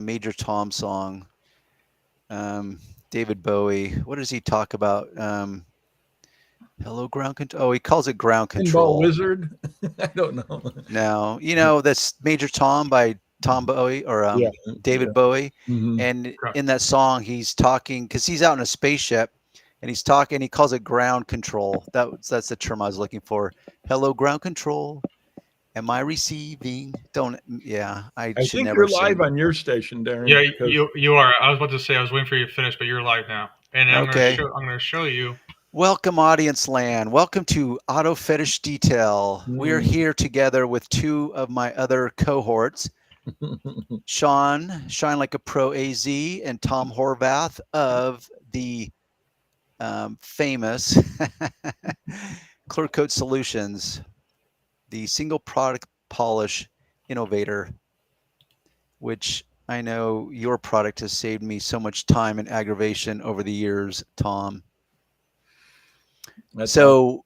Major Tom song. David Bowie. What does he talk about? Hello, ground control. Oh, he calls it ground Pinball control. Wizard. I don't know. No, that's Major Tom by Tom Bowie or Yeah. David Bowie. Mhm. And in that song, he's talking because he's out in a spaceship, and he's talking. He calls it ground control. That's the term I was looking for. Hello, ground control. Am I receiving? Don't. Yeah, I I should think never you're live sing. on your station, Darren. Yeah, Because you are. I was about to say I was waiting for you to finish, but you're live now, and Okay. I'm gonna show you. Welcome, audience land. Welcome to Auto Fetish Detail. We are here together with two of my other cohorts, Sean, Shine Like a Pro AZ, and Tom Horvath of the famous Clear Coat Solutions, the single product polish innovator, which I know your product has saved me so much time and aggravation over the years, Tom. that's So,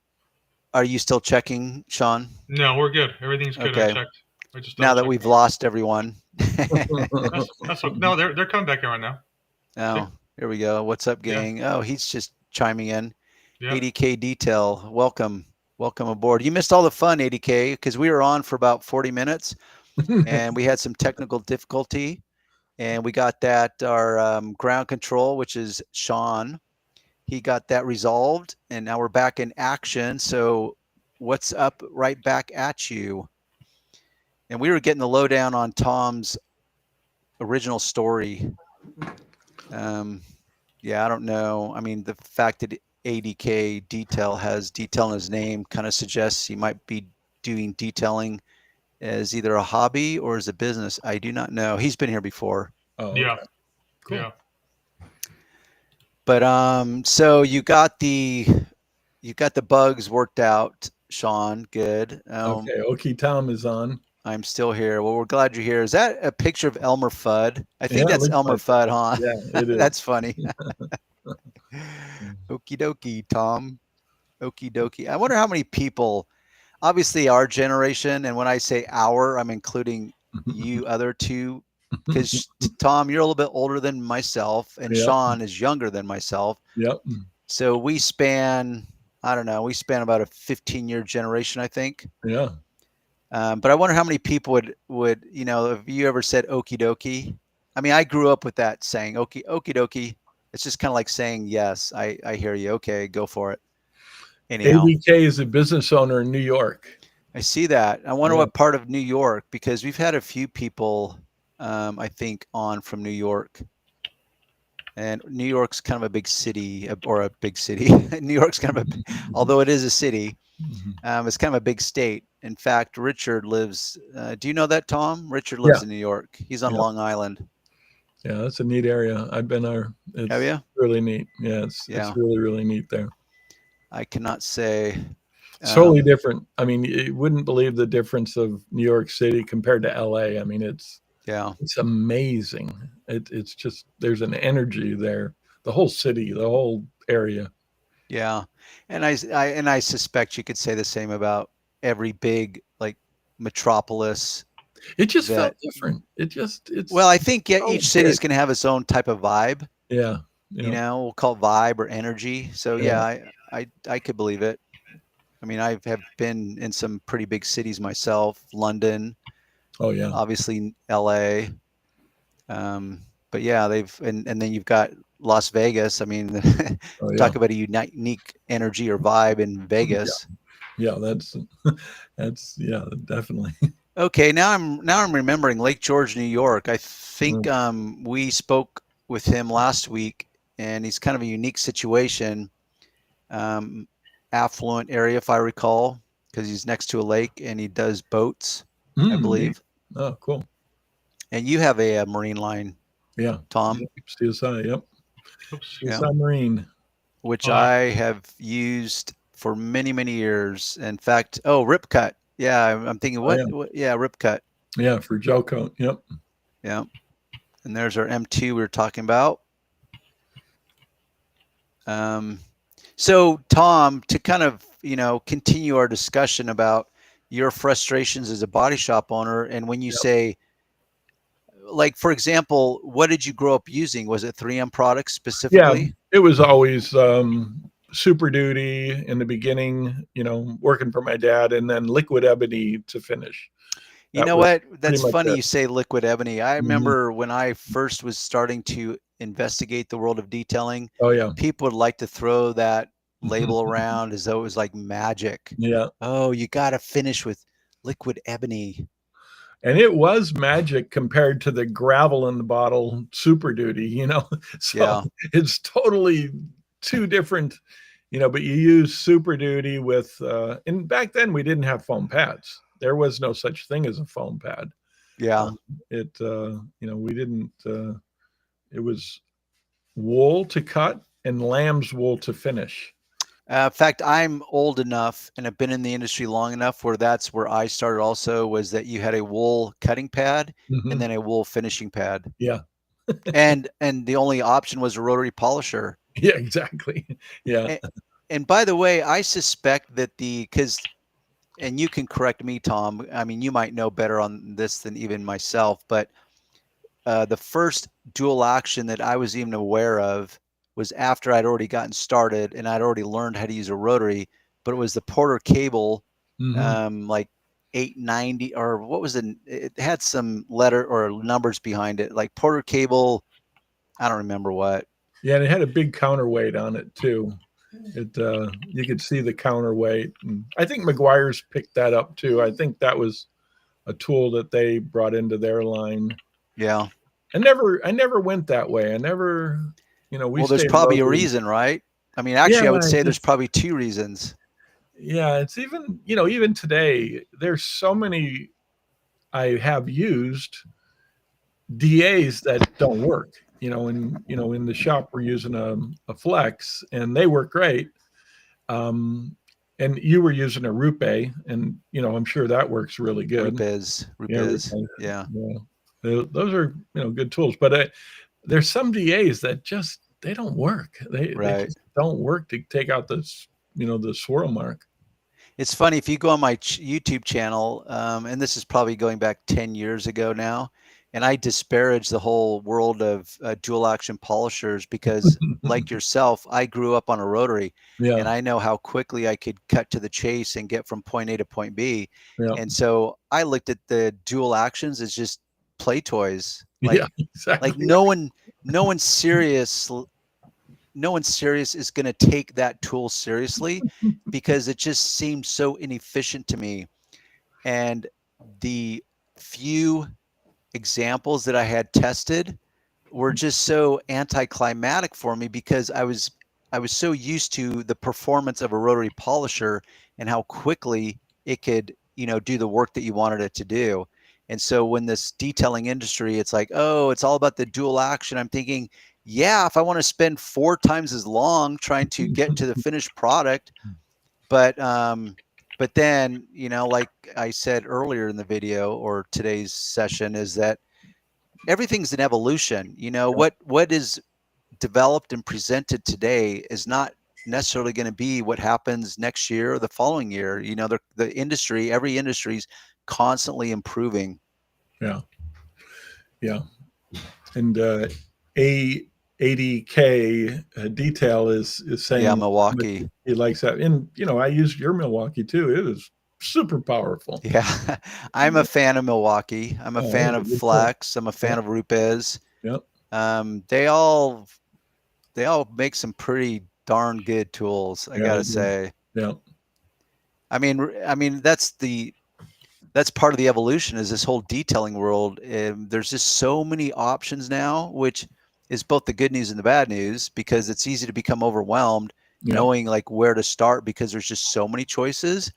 are you still checking, Sean? No, we're good. Everything's good. I Okay. checked. I just Now double that checked. we've lost everyone. No, they're coming back around now. Oh, here we go. What's up, Yeah. gang? Oh, he's just chiming in. Yeah. 80K Detail, welcome. Welcome aboard. You missed all the fun, 80K, because we were on for about 40 minutes and we had some technical difficulty. And we got that, our ground control, which is Sean. He got that resolved. And now we're back in action. So, what's up right back at you? And we were getting the lowdown on Tom's original story. Yeah, I don't know. I mean, the fact that 80K Detail has detail in his name kind of suggests he might be doing detailing as either a hobby or as a business. I do not know. He's been here before. Oh, okay. Yeah. Cool. Yeah. But so you got the bugs worked out, Sean. Good. Okay, Okie Tom is on. I'm still here. Well, we're glad you're here. Is that a picture of Elmer Fudd? I think Yeah, that's looks Elmer like Fudd, huh? Yeah, it is. That's funny. Okie dokie, Tom. Okie dokie. I wonder how many people, obviously our generation, and when I say our, I'm including you other two, because Tom, you're a little bit older than myself, and Yep. Sean is younger than myself. Yep. So we span, I don't know, we span about a 15-year generation, I think. Yeah. But I wonder how many people would have you ever said okie dokie? I mean, I grew up with that saying okie dokie. It's just kind of like saying yes. I hear you. Okay, go for it. Anyhow, 80K is a business owner in New York. I see that. I wonder Yeah. what part of New York, because we've had a few people, I think, on from New York. And New York's kind of a big city, or a big city. New York's kind of although it is a city, it's kind of a big state. In fact, Richard lives. Do you know that, Tom? Richard lives in New York. He's on Long Island. Yeah, that's a neat area. I've been there. It's Have you? really neat. Yeah, it's really, really neat there. I cannot say. It's totally different. I mean, you wouldn't believe the difference of New York City compared to LA. I mean, it's amazing. It's just, there's an energy there. The whole city, the whole area. Yeah, and I suspect you could say the same about every big like metropolis. It just felt different. It's well, I think each city's going to have its own type of vibe. Yeah. We'll call it vibe or energy. So I could believe it. I mean, I have been in some pretty big cities myself, London. Oh yeah. Obviously LA. But yeah, and then you've got Las Vegas. I mean, talk about a unique energy or vibe in Vegas. Yeah, that's definitely. Okay, now I'm remembering Lake George, New York. I think we spoke with him last week, and he's kind of a unique situation. Affluent area, if I recall, because he's next to a lake and he does boats, I believe. Oh, cool. And you have a marine line. Yeah. Tom. CSI, yep. CSI Marine. Which I have used for many, many years. In fact, Rip Cut. Yeah, I'm thinking, Rip Cut. Yeah, for gel coat. Yep. Yeah. And there's our M2 we were talking about. So, Tom, to kind of, continue our discussion about your frustrations as a body shop owner, and when you say, like, for example, what did you grow up using? Was it 3M products Yeah, specifically? it was always Super Duty in the beginning, working for my dad, and then Liquid Ebony to finish. You That know was what? pretty That's much funny it. you say Liquid Ebony. I Mhm. remember when I first was starting to investigate the world of detailing, Oh, yeah. people would like to throw that label around as though it was like magic. Yeah. Oh, you got to finish with Liquid Ebony. And it was magic compared to the gravel in the bottle Super Duty, So Yeah. it's totally two different, but you use Super Duty with, and back then we didn't have foam pads. There was no such thing as a foam pad. Yeah. We didn't, it was wool to cut and lamb's wool to finish. In fact, I'm old enough and have been in the industry long enough where that's where I started also, was that you had a wool cutting pad and then a wool finishing pad. Yeah. and the only option was a rotary polisher. Yeah, exactly. Yeah. And by the way, I suspect that and you can correct me, Tom, I mean, you might know better on this than even myself, but the first dual action that I was even aware of was after I'd already gotten started and I'd already learned how to use a rotary, but it was the Porter cable, like 890, or what was it? It had some letter or numbers behind it, like Porter cable. I don't remember what. Yeah, and it had a big counterweight on it too. You could see the counterweight, and I think McGuire's picked that up too. I think that was a tool that they brought into their line. Yeah. I never went that way. I never, well, there's probably a reason, right? I mean, actually, I would say there's probably two reasons. Yeah, it's even, even today, there's so many I have used DAs that don't work. In the shop we're using a Flex, and they work great. And you were using a Rupe, and I'm sure that works really good. Rupes. Yeah. Those are good tools, but there's some DAs that just they don't work. They just don't work to take out this the swirl mark. It's funny, if you go on my YouTube channel, and this is probably going back 10 years ago now, and I disparage the whole world of dual action polishers because, like yourself, I grew up on a rotary, and I know how quickly I could cut to the chase and get from point A to point B. And so I looked at the dual actions as just play toys. Like, exactly. Like no one serious is going to take that tool seriously because it just seems so inefficient to me. And the few examples that I had tested were just so anticlimactic for me because I was so used to the performance of a rotary polisher and how quickly it could, do the work that you wanted it to do. And so when this detailing industry, it's like, oh, it's all about the dual action. I'm thinking, yeah, if I want to spend 4 times as long trying to get to the finished product, but then, like I said earlier in the video or today's session, is that everything's an evolution. What is developed and presented today is not necessarily going to be what happens next year or the following year. The industry, every industry is constantly improving. Yeah. And A80K detail is saying Milwaukee. He likes that. And I used your Milwaukee too. It was super powerful. Yeah. I'm a fan of Milwaukee. I'm a fan of Flex. I'm a fan of Rupes. Yep. They all make some pretty darn good tools, I gotta say. Yeah. I mean that's part of the evolution, is this whole detailing world. There's just so many options now, which is both the good news and the bad news, because it's easy to become overwhelmed knowing like where to start, because there's just so many choices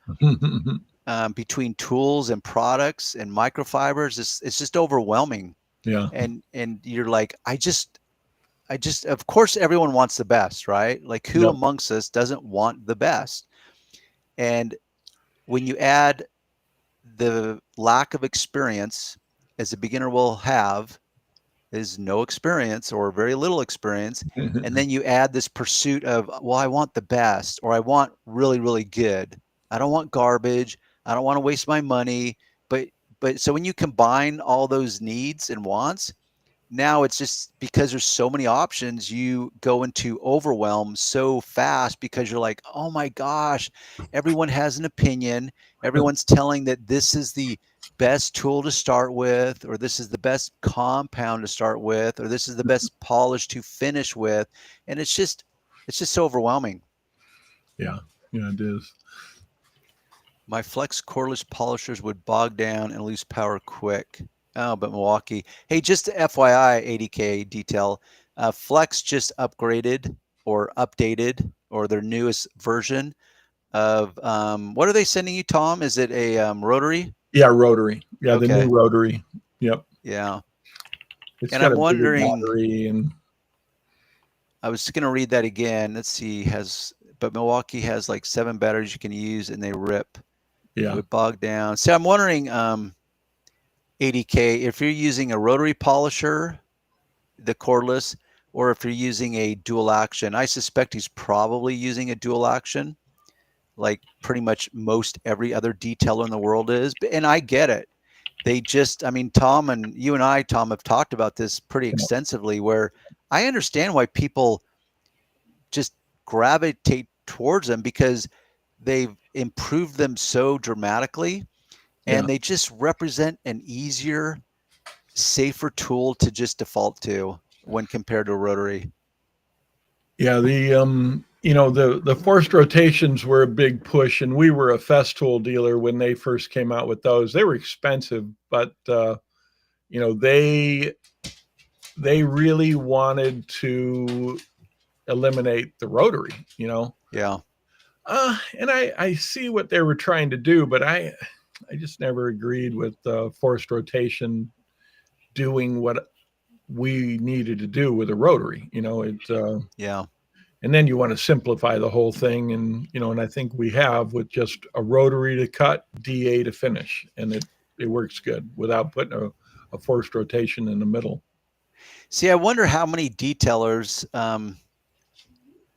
between tools and products and microfibers. It's just overwhelming. Yeah. And you're like, I just, of course, everyone wants the best, right? Like, who amongst us doesn't want the best? And when you add the lack of experience, as a beginner will have, is no experience or very little experience, and then you add this pursuit of, well, I want the best, or I want really, really good. I don't want garbage. I don't want to waste my money. But But so when you combine all those needs and wants, now it's just because there's so many options, you go into overwhelm so fast because you're like, oh my gosh, everyone has an opinion. Everyone's telling that this is the best tool to start with, or this is the best compound to start with, or this is the best polish to finish with. And it's just so overwhelming. Yeah, it is. My flex cordless polishers would bog down and lose power quick. Oh, but Milwaukee. Hey, just FYI, 80K detail. Flex just upgraded or updated or their newest version of what are they sending you, Tom? Is it a rotary? Yeah, rotary. Yeah, Okay. The new rotary. Yep. Yeah. It's and got I'm a wondering. Battery and I was going to read that again. Let's see. But Milwaukee has like 7 batteries you can use, and they rip. Yeah. It would bog down. So I'm wondering, 80K, if you're using a rotary polisher, the cordless, or if you're using a dual action. I suspect he's probably using a dual action, like pretty much most every other detailer in the world is. And I get it. Tom and you and I, Tom, have talked about this pretty extensively, where I understand why people just gravitate towards them because they've improved them so dramatically, and they just represent an easier, safer tool to just default to when compared to a rotary. Yeah, the forced rotations were a big push, and we were a Festool dealer when they first came out with those. They were expensive, but they really wanted to eliminate the rotary. Yeah. And I see what they were trying to do, but I just never agreed with forced rotation doing what we needed to do with a rotary. Yeah. And then you want to simplify the whole thing, and I think we have with just a rotary to cut, DA to finish, and it works good without putting a forced rotation in the middle. See, I wonder how many detailers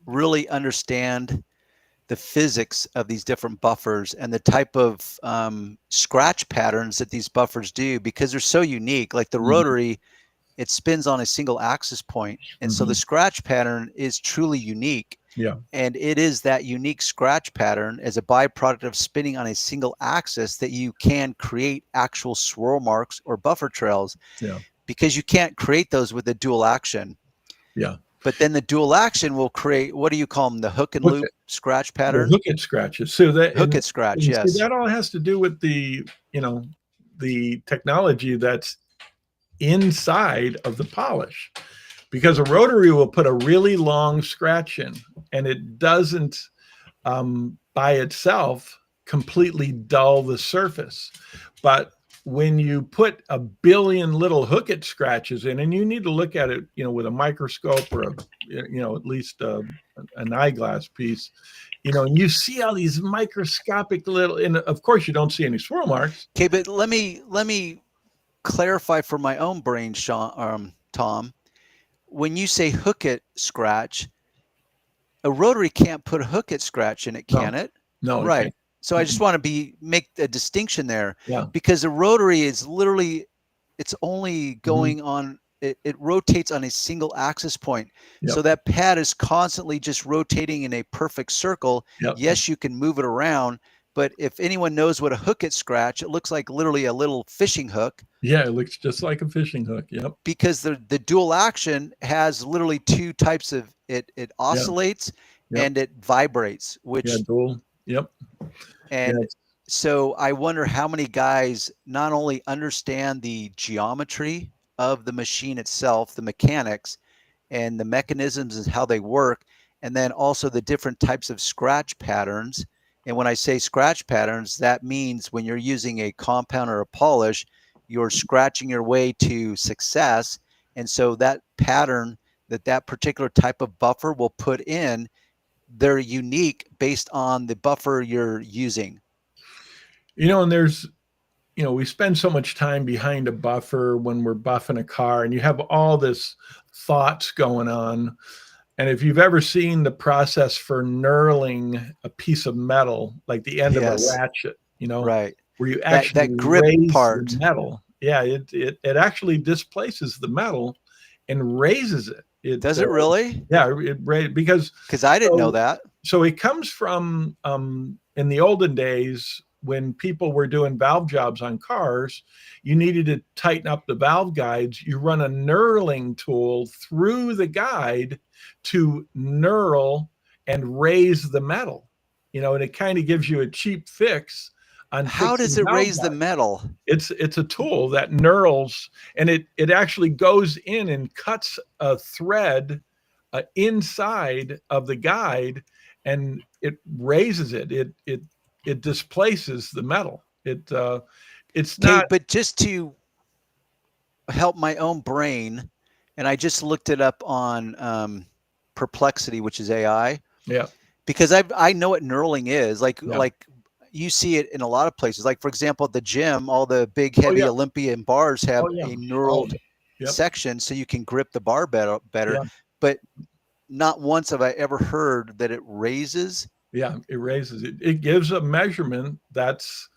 really understand the physics of these different buffers and the type of scratch patterns that these buffers do, because they're so unique. Like the rotary, it spins on a single axis point. And so the scratch pattern is truly unique. Yeah. And it is that unique scratch pattern as a byproduct of spinning on a single axis that you can create actual swirl marks or buffer trails. Yeah. Because you can't create those with a dual action. Yeah. But then the dual action will create, what do you call them? The hook and loop scratch pattern? The hook and scratches. So that hook and scratch, yes. That all has to do with the technology that's inside of the polish, because a rotary will put a really long scratch in, and it doesn't by itself completely dull the surface. But when you put a billion little hooked scratches in, and you need to look at it, with a microscope or at least an eyeglass piece, and you see all these microscopic little, and of course you don't see any swirl marks. Okay, but let me clarify for my own brain, Tom. When you say hooked scratch, a rotary can't put a hooked scratch in it, can it? No, right. So I just want to make a distinction there, because a rotary is literally, it's only going on, it rotates on a single axis point. So that pad is constantly just rotating in a perfect circle. Yes, you can move it around, but if anyone knows what a hooked scratch, it looks like literally a little fishing hook. Yeah, it looks just like a fishing hook. Yep. Because the dual action has literally two types of, it oscillates and it vibrates, which dual. Yep. And so I wonder how many guys not only understand the geometry of the machine itself, the mechanics and the mechanisms and how they work, and then also the different types of scratch patterns. And when I say scratch patterns, that means when you're using a compound or a polish, you're scratching your way to success. And so that pattern that particular type of buffer will put in, they're unique based on the buffer you're using. And there's, we spend so much time behind a buffer when we're buffing a car, and you have all this thoughts going on. And if you've ever seen the process for knurling a piece of metal, like the end of a ratchet, right. where you actually that grip raise part. the metal. Yeah, it actually displaces the metal and raises it. Does it really? Yeah, because I didn't know that. So it comes from in the olden days when people were doing valve jobs on cars, you needed to tighten up the valve guides. You run a knurling tool through the guide to knurl and raise the metal, and it kind of gives you a cheap fix on how does it raise the metal. It's a tool that knurls, and it actually goes in and cuts a thread inside of the guide, and it raises it. It displaces the metal. It's not. But just to help my own brain, and I just looked it up on Perplexity, which is AI. Yeah. Because I know what knurling is. Like you see it in a lot of places. Like, for example, at the gym, all the big heavy Olympian bars have a knurled section so you can grip the bar better. Yeah. But not once have I ever heard that it raises. Yeah, it raises it. It gives a measurement that's,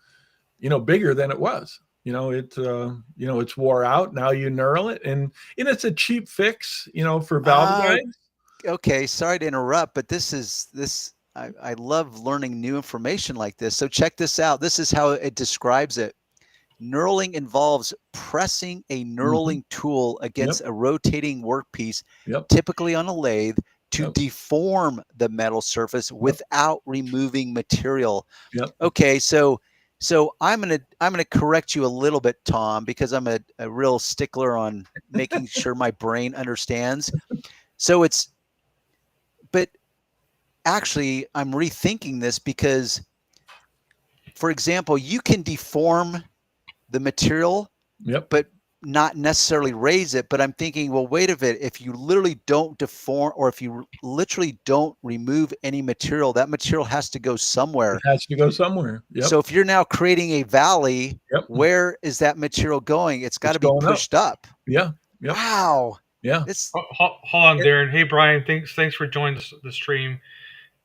bigger than it was. It's wore out. Now you knurl it, and it's a cheap fix, for valve guides. Okay, sorry to interrupt, but I love learning new information like this. So check this out. This is how it describes it. Knurling involves pressing a knurling tool against a rotating workpiece, typically on a lathe, to deform the metal surface without removing material. Okay, so I'm gonna correct you a little bit, Tom, because I'm a real stickler on making sure my brain understands. But actually, I'm rethinking this because, for example, you can deform the material, but not necessarily raise it. But I'm thinking, well, wait a minute. If you literally don't deform, or if you literally don't remove any material, that material has to go somewhere. It has to go somewhere. So if you're now creating a valley, where is that material going? It's got to be pushed up. Yeah. Wow. Yeah. Hold on, Darren. Hey, Brian. Thanks for joining the stream.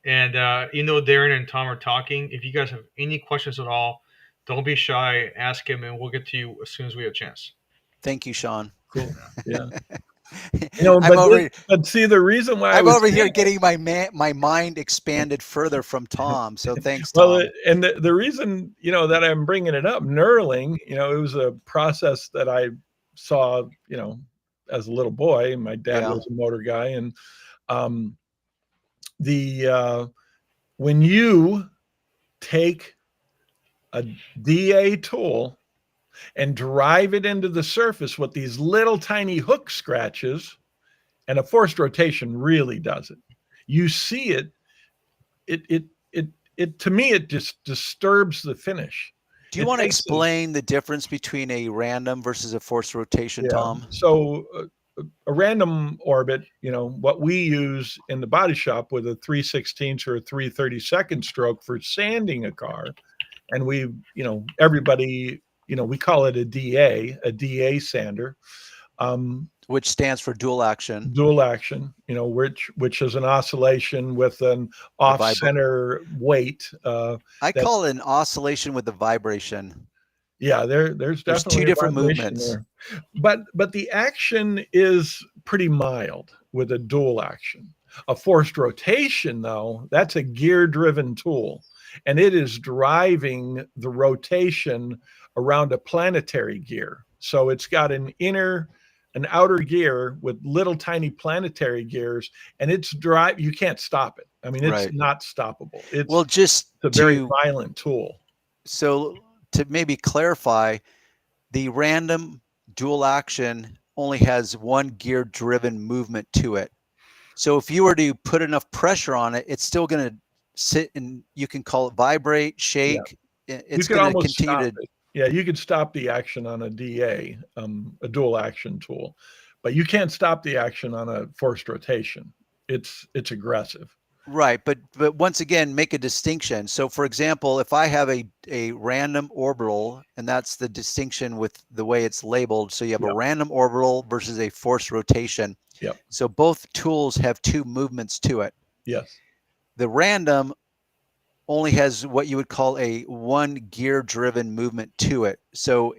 And Darren and Tom are talking. If you guys have any questions at all, don't be shy. Ask him, and we'll get to you as soon as we have a chance. Thank you, Sean. Cool. Yeah. But see, the reason why I'm over here getting my mind expanded further from Tom. So thanks, Tom. Well, and the reason that I'm bringing it up, knurling, it was a process that I saw, as a little boy. My dad was a motor guy, and when you take a DA tool and drive it into the surface with these little tiny hook scratches, and a forced rotation really does it. You see it to me, it just disturbs the finish. Do you want to explain the difference between a random versus a forced rotation, Tom? So a random orbit, what we use in the body shop with a 3/16 or a 3/32 stroke for sanding a car. And everybody, we call it a DA sander. Which stands for dual action. Dual action, which is an oscillation with an off-center weight. I call it an oscillation with a vibration. Yeah, there's definitely two different movements there. But the action is pretty mild with a dual action. A forced rotation, though, that's a gear-driven tool, and it is driving the rotation around a planetary gear. So it's got an outer gear with little tiny planetary gears, and you can't stop it. I mean, it's not stoppable. It's a very violent tool. So to maybe clarify, the random dual action only has one gear driven movement to it. So if you were to put enough pressure on it, it's still going to sit, and you can call it vibrate, shake. Yeah. It's going to continue to. Yeah, you could stop the action on a DA, a dual action tool, but you can't stop the action on a forced rotation. It's aggressive. Right, but once again, make a distinction. So, for example, if I have a random orbital, and that's the distinction with the way it's labeled. So you have a random orbital versus a forced rotation. Yep. So both tools have two movements to it. Yes. The random only has what you would call a one gear driven movement to it. So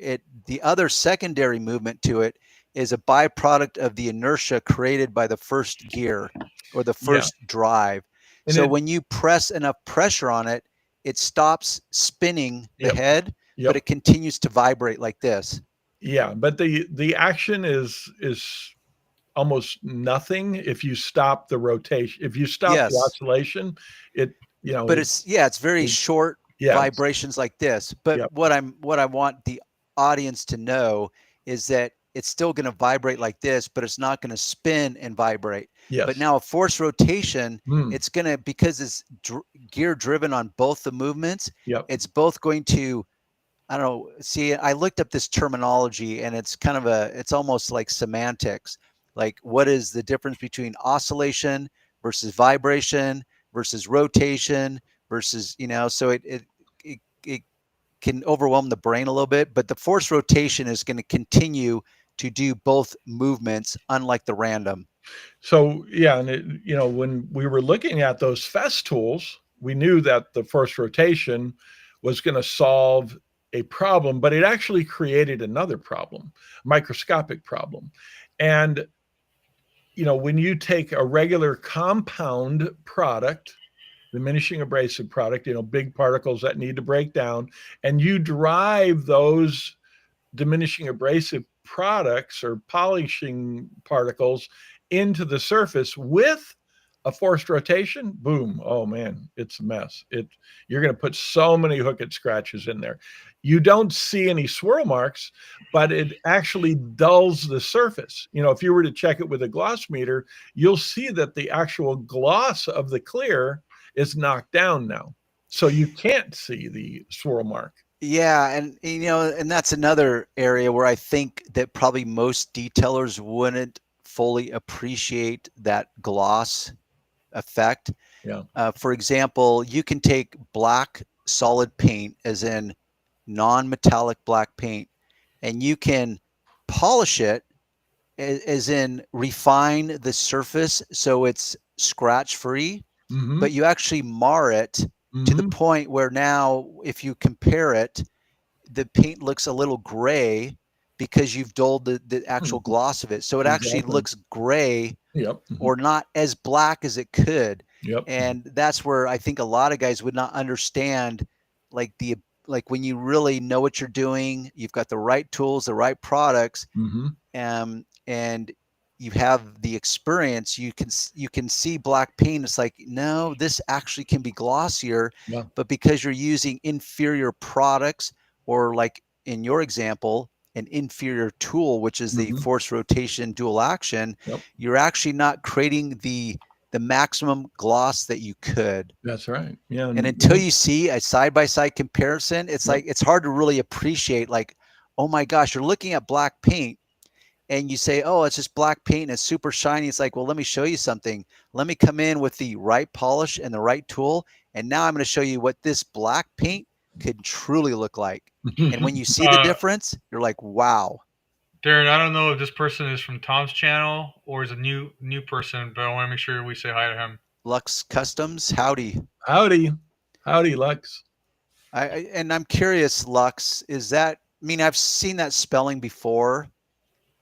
the other secondary movement to it is a byproduct of the inertia created by the first gear or the first drive. And so when you press enough pressure on it, it stops spinning the head, but it continues to vibrate like this. Yeah, but the action is almost nothing if you stop the rotation. If you stop the oscillation, but it's very short vibrations like this. But what I want the audience to know is that it's still going to vibrate like this, but it's not going to spin and vibrate. But now a forced rotation, it's going to, because it's gear driven on both the movements, it's both going to, I don't know. See, I looked up this terminology, and it's kind of it's almost like semantics. Like, what is the difference between oscillation versus vibration versus rotation versus, so it can overwhelm the brain a little bit, but the forced rotation is going to continue to do both movements, unlike the random. So, yeah. And when we were looking at those fest tools, we knew that the forced rotation was going to solve a problem, but it actually created another problem, microscopic problem. And, when you take a regular compound product, diminishing abrasive product, big particles that need to break down, and you drive those diminishing abrasive products or polishing particles into the surface with a forced rotation, boom, oh man, it's a mess. You're going to put so many hook-it scratches in there. You don't see any swirl marks, but it actually dulls the surface. If you were to check it with a gloss meter, you'll see that the actual gloss of the clear is knocked down now. So you can't see the swirl mark. Yeah, and and that's another area where I think that probably most detailers wouldn't fully appreciate that gloss effect. Yeah. For example, you can take black solid paint, as in non-metallic black paint, and you can polish it, as in refine the surface so it's scratch free, but you actually mar it to the point where now, if you compare it, the paint looks a little gray because you've dulled the actual gloss of it. So it actually looks gray or not as black as it could. And that's where I think a lot of guys would not understand, like when you really know what you're doing, you've got the right tools, the right products, and you have the experience, you can see black paint. It's like, no, this actually can be glossier, but because you're using inferior products, or like in your example, an inferior tool, which is the forced rotation dual action, you're actually not creating the maximum gloss that you could. That's right. Yeah. And until you see a side-by-side comparison, it's like, it's hard to really appreciate, like, oh my gosh, you're looking at black paint and you say, oh, it's just black paint and it's super shiny. It's like, well, let me show you something. Let me come in with the right polish and the right tool. And now I'm going to show you what this black paint could truly look like. And when you see the difference, you're like, wow. Darren, I don't know if this person is from Tom's channel or is a new person, but I want to make sure we say hi to him. Lux Customs, howdy. Howdy, Lux. And I'm curious, Lux, is that, I mean, I've seen that spelling before,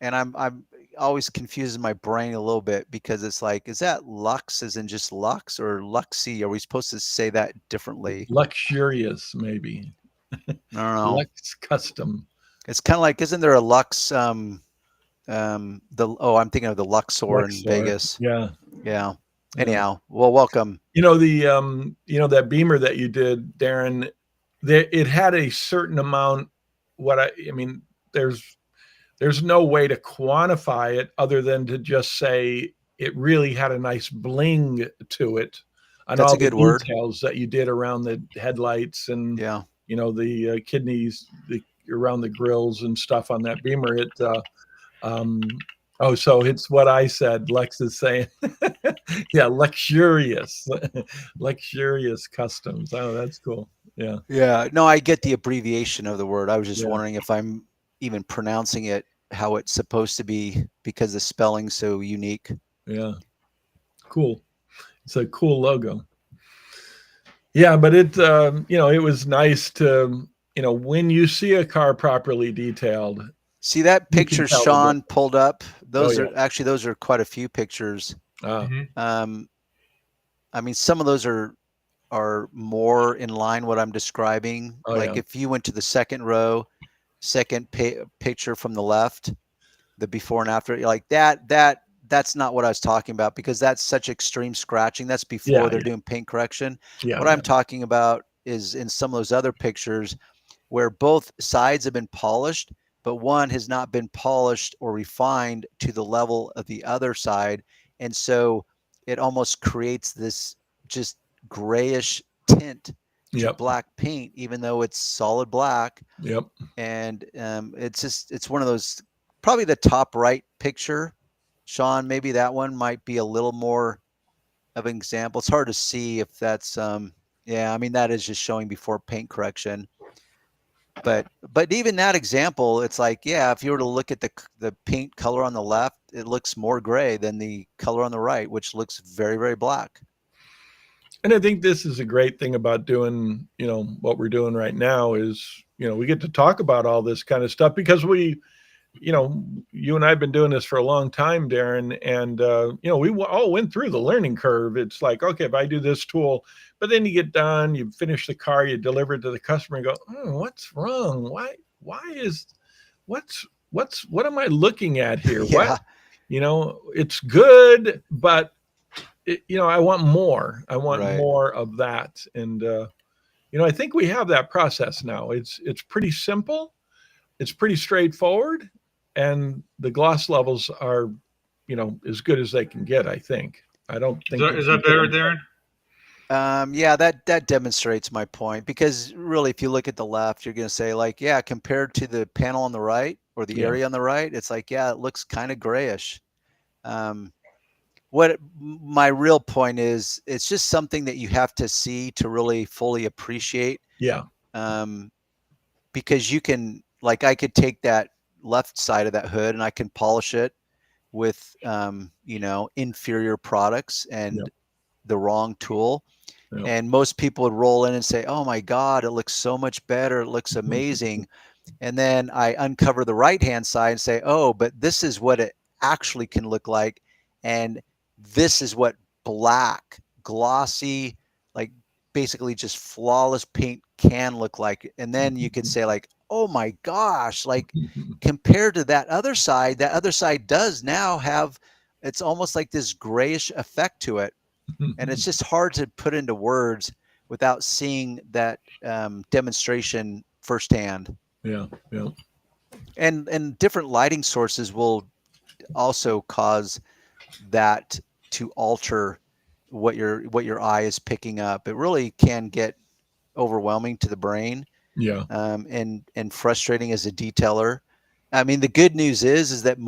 and I'm always confusing my brain a little bit, because it's like, is that Lux as in just Lux, or Luxy? Are we supposed to say that differently? Luxurious, maybe. I don't know. Lux Custom. It's kind of like, isn't there a Lux? I'm thinking of the Luxor in Vegas. Yeah. Anyhow, well, welcome. That Beamer that you did, Darren, it had a certain amount. There's no way to quantify it other than to just say it really had a nice bling to it. And that's all a good the word. Details that you did around the headlights and the kidneys around the grills and stuff on that Beamer. So it's what I said. Lex is saying, yeah, luxurious customs. Oh, that's cool. Yeah. Yeah. No, I get the abbreviation of the word. I was just wondering if I'm even pronouncing it how it's supposed to be, because the spelling's so unique. Yeah. Cool. It's a cool logo. Yeah, but it it was nice to when you see a car properly detailed, See that you can picture tell the Sean difference. pulled up? Oh Those yeah. are quite a few pictures. Mhm. I mean, some of those are more in line what I'm describing. Oh Like yeah. if you went to the second row, second picture from the left, the before and after, like that's not what I was talking about, because that's such extreme scratching. That's before Yeah. they're doing paint correction. Yeah. What Yeah. I'm talking about is in some of those other pictures where both sides have been polished, but one has not been polished or refined to the level of the other side. And so it almost creates this just grayish tint to Yep. black paint, even though it's solid black. Yep. And it's one of those, probably the top right picture, Sean, maybe that one might be a little more of an example. It's hard to see if that's yeah, I mean that is just showing before paint correction. But even that example, it's like, yeah, if you were to look at the paint color on the left, it looks more gray than the color on the right, which looks very, very black. And I think this is a great thing about doing, what we're doing right now is, we get to talk about all this kind of stuff because you and I have been doing this for a long time, Darren, and we all went through the learning curve. It's like, okay, if I do this tool, but then you get done, you finish the car, you deliver it to the customer, and go, what's wrong? Why is what am I looking at here? Yeah. What it's good, but I want more. I want Right. more of that, and I think we have that process now. It's pretty simple. It's pretty straightforward, and the gloss levels are, as good as they can get. I think. I don't Is think that, we is can that get better, them. Darren? Yeah, that demonstrates my point, because really, if you look at the left, you're going to say like, yeah, compared to the panel on the right or the Yeah. area on the right, it's like, yeah, it looks kind of grayish. What my real point is, it's just something that you have to see to really fully appreciate. Yeah. Because you can, like, I could take that left side of that hood and I can polish it with, inferior products and Yep. the wrong tool. Yep. And most people would roll in and say, oh my God, it looks so much better. It looks amazing. And then I uncover the right-hand side and say, oh, but this is what it actually can look like. And this is what black, glossy, like basically just flawless paint can look like. And then you could say like, oh my gosh, like compared to that other side does now have, it's almost like this grayish effect to it. And it's just hard to put into words without seeing that demonstration firsthand. Yeah. Yeah. And different lighting sources will also cause that to alter what your eye is picking up. It really can get overwhelming to the brain, Yeah. and frustrating as a detailer. I mean, the good news is that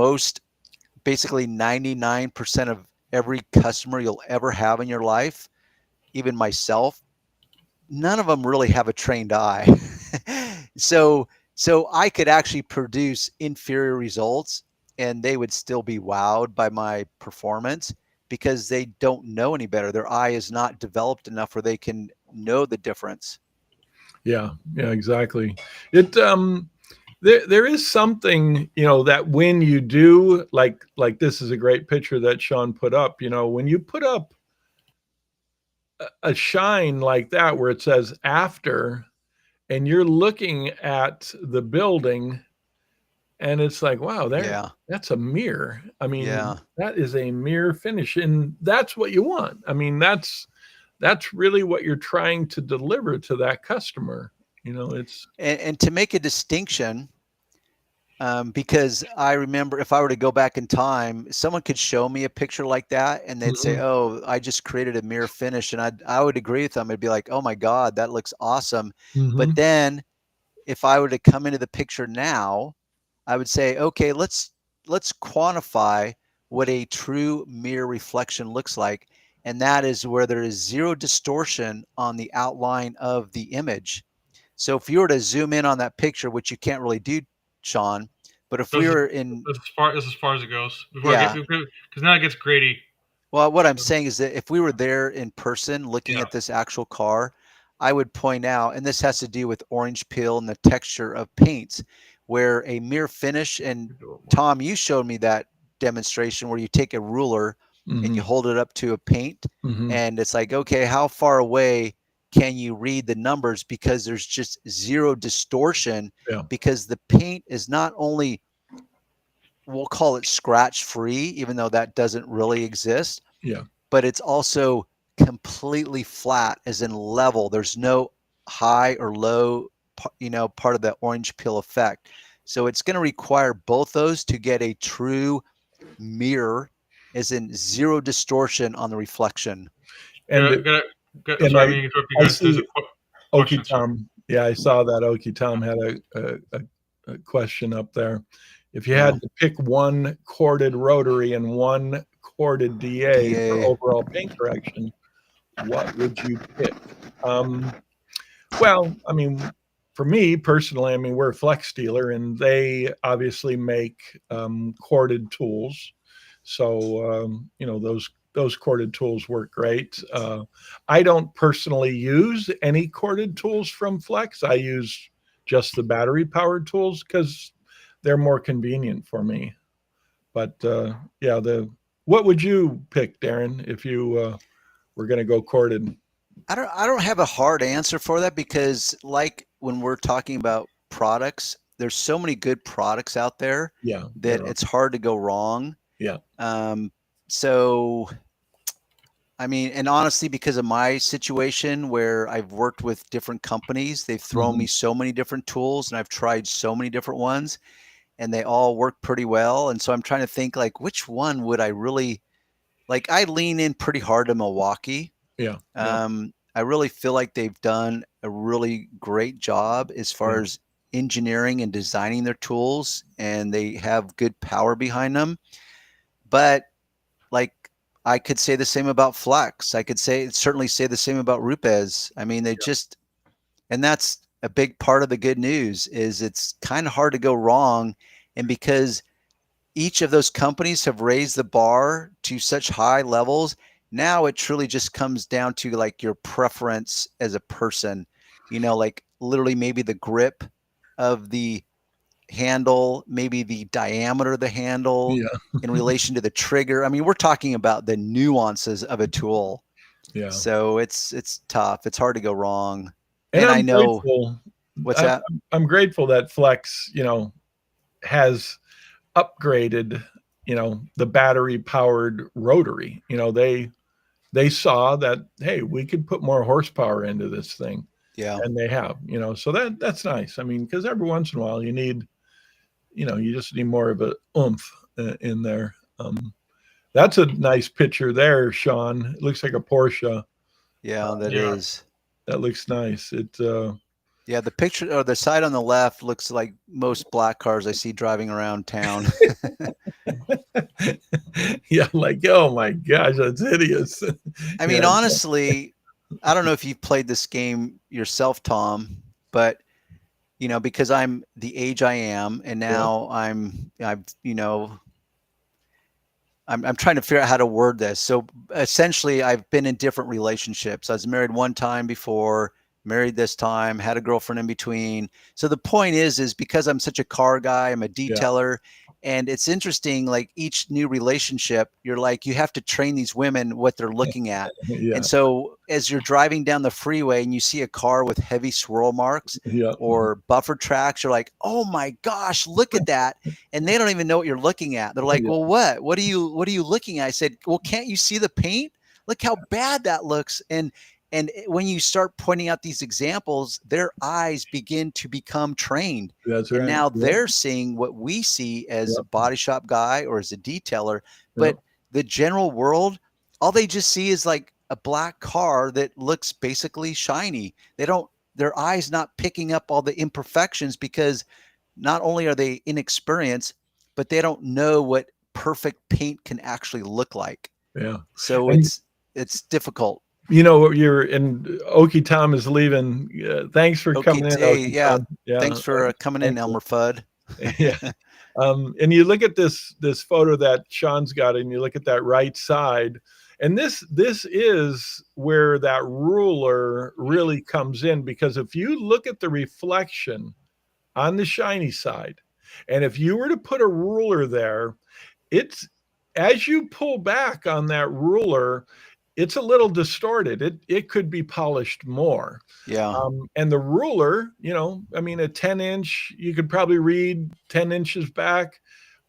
basically 99% of every customer you'll ever have in your life, even myself, none of them really have a trained eye. so I could actually produce inferior results and they would still be wowed by my performance, because they don't know any better. Their eye is not developed enough where they can know the difference. Yeah. Yeah. Exactly. It there is something that when you do like this is a great picture that Sean put up. When you put up a shine like that where it says after, and you're looking at the building, and it's like, wow, Yeah. that's a mirror. I mean, Yeah. that is a mirror finish, and that's what you want. I mean, that's really what you're trying to deliver to that customer. It's And to make a distinction, because I remember if I were to go back in time, someone could show me a picture like that and they'd say, Mhm. oh, I just created a mirror finish. And I would agree with them. I'd be like, oh my God, that looks awesome. But Mhm. then if I were to come into the picture now, I would say, okay, let's quantify what a true mirror reflection looks like. And that is where there is zero distortion on the outline of the image. So if you were to zoom in on that picture, which you can't really do, Sean, but if we That's, were in, that's as far as it goes. Before I get, yeah, because now it gets grady. well, what I'm saying is that if we were there in person looking Yeah. at this actual car, I would point out, and this has to do with orange peel and the texture of paints, where a mirror finish, and Tom, you showed me that demonstration where you take a ruler and you hold it up to a paint, and it's like, okay, how far away can you read the numbers, because there's just zero distortion, because the paint is not only, we'll call it scratch free, even though that doesn't really exist, but it's also completely flat, as in level. There's no high or low, part of the orange peel effect. So it's going to require both those to get a true mirror, as in zero distortion on the reflection. And sorry, I see Okie Tom. Yeah, I saw that Okie Tom had a question up there. If you had to pick one corded rotary and one corded DA for overall paint correction, what would you pick? Well, I mean, for me personally, I mean, we're a Flex dealer, and they obviously make corded tools. So, those corded tools work great. I don't personally use any corded tools from Flex. I use just the battery powered tools because they're more convenient for me. But what would you pick, Darren, if you were going to go corded? I don't have a hard answer for that, because like when we're talking about products, there's so many good products out there that it's hard to go wrong. So, I mean, and honestly, because of my situation where I've worked with different companies, they've thrown me so many different tools, and I've tried so many different ones, and they all work pretty well. And so I'm trying to think, like, which one would I really like? I lean in pretty hard to Milwaukee. I really feel like they've done a really great job as far as engineering and designing their tools, and they have good power behind them. But like, I could say the same about Flex. I could certainly say the same about Rupes. I mean, they just, and that's a big part of the good news, is it's kind of hard to go wrong. And because each of those companies have raised the bar to such high levels, now it truly just comes down to like your preference as a person, like literally maybe the grip of the handle, maybe the diameter of the handle in relation to the trigger. I mean, we're talking about the nuances of a tool. So it's tough. It's hard to go wrong. And I know I'm grateful that Flex, has upgraded, the battery powered rotary. They saw that, hey, we could put more horsepower into this thing. And they have, so that's nice. I mean, because every once in a while you need, you just need more of a oomph in there. That's a nice picture there, Sean. It looks like a Porsche. That is. That looks nice. The picture, or the side on the left, looks like most black cars I see driving around town. Like, oh my gosh, that's hideous. I mean, honestly, I don't know if you've played this game yourself, Tom, but because I'm the age I am, and now I'm trying to figure out how to word this. So essentially, I've been in different relationships. I was married one time before, married this time, had a girlfriend in between. So the point is because I'm such a car guy, I'm a detailer, and it's interesting, like each new relationship, you're like, you have to train these women what they're looking at. And so as you're driving down the freeway and you see a car with heavy swirl marks or buffer tracks, you're like, oh my gosh, look at that. And they don't even know what you're looking at. They're like, well, what are you looking at? I said, well, can't you see the paint? Look how bad that looks. And when you start pointing out these examples, their eyes begin to become trained. That's right. And now they're seeing what we see as a body shop guy or as a detailer. But the general world, all they just see is like a black car that looks basically shiny. Their eyes not picking up all the imperfections, because not only are they inexperienced, but they don't know what perfect paint can actually look like. So it's difficult. You're and Okie Tom is leaving. Thanks for coming in. Thanks for coming in, Elmer Fudd. And you look at this photo that Sean's got, and you look at that right side, and this is where that ruler really comes in, because if you look at the reflection on the shiny side, and if you were to put a ruler there, it's, as you pull back on that ruler, it's a little distorted. It could be polished more. Yeah. And the ruler, you know, I mean, a 10-inch, you could probably read 10 inches back,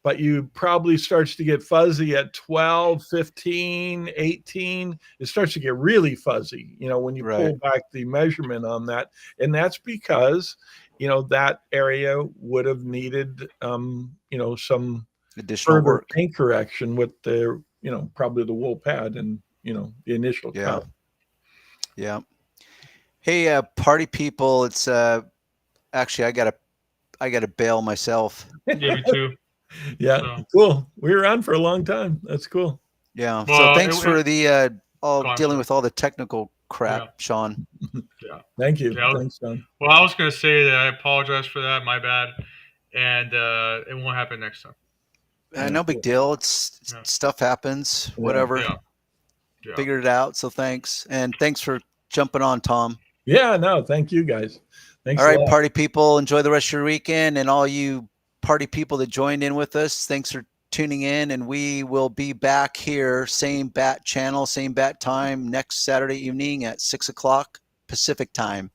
but you probably starts to get fuzzy at 12, 15, 18. It starts to get really fuzzy, you know, when you pull back the measurement on that. And that's because, you know, that area would have needed, you know, some additional work, paint correction with the, you know, probably the wool pad and, you know, the initial cut. Yeah. Hey, party people, it's actually I gotta bail myself. Yeah, me too. Yeah, so. Cool. We were on for a long time. That's cool. Yeah. Well, so thanks for the dealing with all the technical crap, Sean. Yeah. Thank you. Thanks, Sean. Well, I was gonna say that I apologize for that. My bad. And it won't happen next time. No big deal. It's stuff happens. Whatever. Yeah. Figured it out. So thanks, and thanks for jumping on, Tom. Yeah. No. Thank you, guys. Thanks. All right, party people. Enjoy the rest of your weekend, and all you party people that joined in with us, thanks for tuning in. And we will be back here, same bat channel, same bat time, next Saturday evening at 6 o'clock Pacific time.